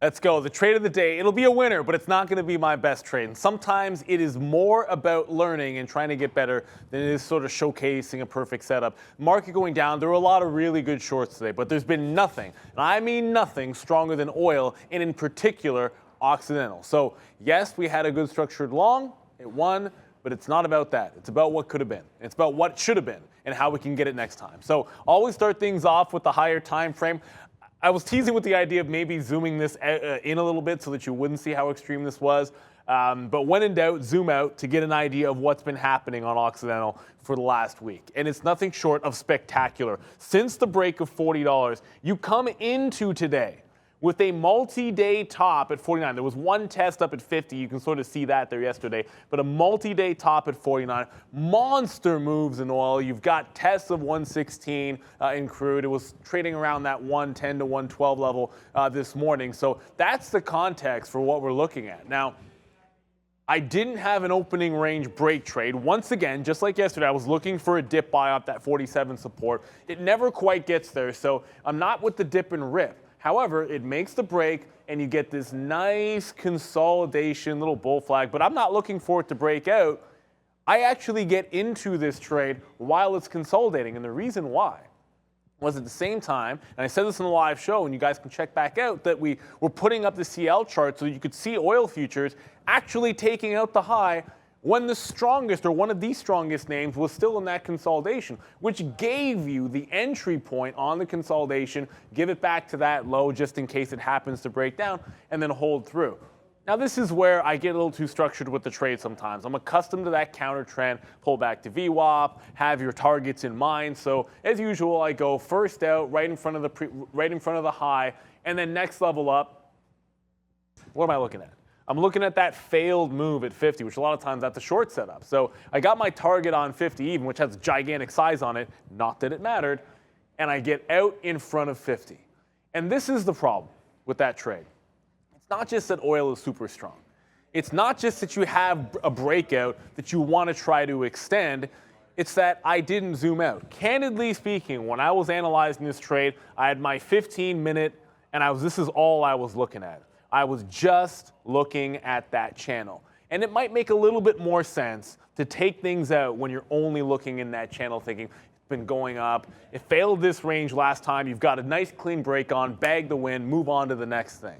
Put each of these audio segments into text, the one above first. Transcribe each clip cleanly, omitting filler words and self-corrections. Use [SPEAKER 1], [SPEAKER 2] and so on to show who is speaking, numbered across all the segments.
[SPEAKER 1] Let's go. The trade of the day. It'll be a winner, but it's not going to be my best trade. And sometimes it is more about learning and trying to get better than it is sort of showcasing a perfect setup. Market going down. There were a lot of really good shorts today, but there's been nothing, and I mean nothing, stronger than oil, and in particular, Occidental. So yes, we had a good structured long. It won, but it's not about that. It's about what could have been. It's about what should have been and how we can get it next time. So always start things off with the higher time frame. I was teasing with the idea of maybe zooming this in a little bit so that you wouldn't see how extreme this was. But when in doubt, zoom out to get an idea of what's been happening on Occidental for the last week. And it's nothing short of spectacular. Since the break of $40, you come into today with a multi-day top at 49. There was one test up at 50. You can sort of see that there yesterday. But a multi-day top at 49. Monster moves in oil. You've got tests of 116 in crude. It was trading around that 110 to 112 level this morning. So that's the context for what we're looking at. Now, I didn't have an opening range break trade. Once again, just like yesterday, I was looking for a dip buy up that 47 support. It never quite gets there, so I'm not with the dip and rip. However, it makes the break, and you get this nice consolidation, little bull flag, but I'm not looking for it to break out. I actually get into this trade while it's consolidating, and the reason why was at the same time, and I said this in the live show, and you guys can check back out, that we were putting up the CL chart so that you could see oil futures actually taking out the high when the strongest, or one of the strongest names, was still in that consolidation, which gave you the entry point on the consolidation, give it back to that low just in case it happens to break down, and then hold through. Now this is where I get a little too structured with the trade sometimes. I'm accustomed to that counter trend, pull back to VWAP, have your targets in mind. So as usual, I go first out, right in front of the high, and then next level up. What am I looking at? I'm looking at that failed move at 50, which a lot of times that's a short setup. So I got my target on 50 even, which has gigantic size on it, not that it mattered, and I get out in front of 50. And this is the problem with that trade. It's not just that oil is super strong. It's not just that you have a breakout that you want to try to extend. It's that I didn't zoom out. Candidly speaking, when I was analyzing this trade, I had my 15-minute, and this is all I was looking at. I was just looking at that channel. And it might make a little bit more sense to take things out when you're only looking in that channel thinking it's been going up. It failed this range last time. You've got a nice clean break on, bag the win, move on to the next thing.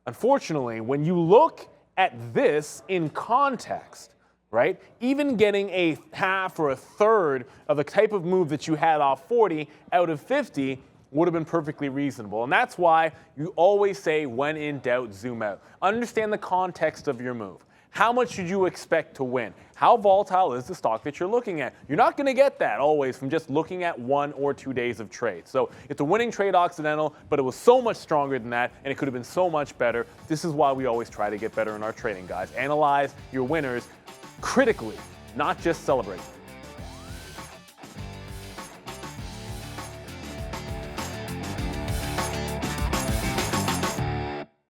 [SPEAKER 1] Unfortunately, when you look at this in context, right, even getting a half or a third of the type of move that you had off 40 out of 50 would have been perfectly reasonable. And that's why you always say, when in doubt, zoom out. Understand the context of your move. How much should you expect to win? How volatile is the stock that you're looking at? You're not going to get that always from just looking at 1 or 2 days of trade. So it's a winning trade, Occidental, but it was so much stronger than that, and it could have been so much better. This is why we always try to get better in our trading, guys. Analyze your winners critically, not just celebrate.